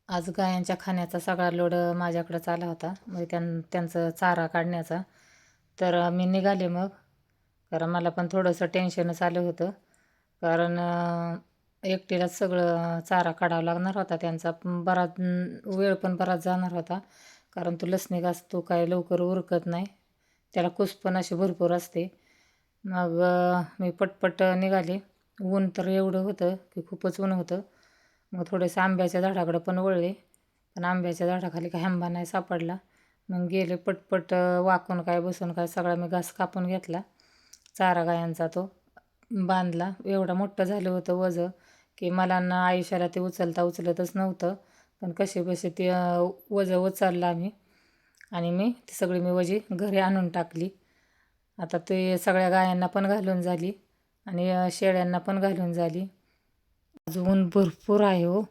आज गायांच्या खाण्याचा सगळा लोड माझ्याकडंच आला होता. मग त्यांचं चारा काढण्याचा. तर मी निघाले मग. कारण मला पण थोडंसं टेन्शनच आलं होतं. कारण एकटीलाच सगळं चारा काढावा लागणार होता त्यांचा. बराच वेळ पण बराच जाणार होता. कारण तो लसणी घास तो काय लवकर उरकत नाही. त्याला कुस पण अशी भरपूर असते. मग मी पटपट निघाले. ऊन तर एवढं होतं की खूपच ऊन होतं. मग थोडेसे आंब्याच्या झाडाकडं पण वळले. पण आंब्याच्या झाडाखाली काही आंबा नाही सापडला. मग गेले पटपट वाकून काय बसून काय सगळा मी घास कापून घेतला. चारा गायांचा तो बांधला. एवढं मोठं झालं होतं वझं की मला ना आयुष्याला ते उचलता उचलतच नव्हतं. पण कसेबसे ते वझं उचललं आम्ही. आणि ती सगळी वजी घरी आणून टाकली. आता ते सगळ्या गायांना पण घालून झाली आणि शेळ्यांना पण घालून झाली. आज ऊन भरपूर आहे हो.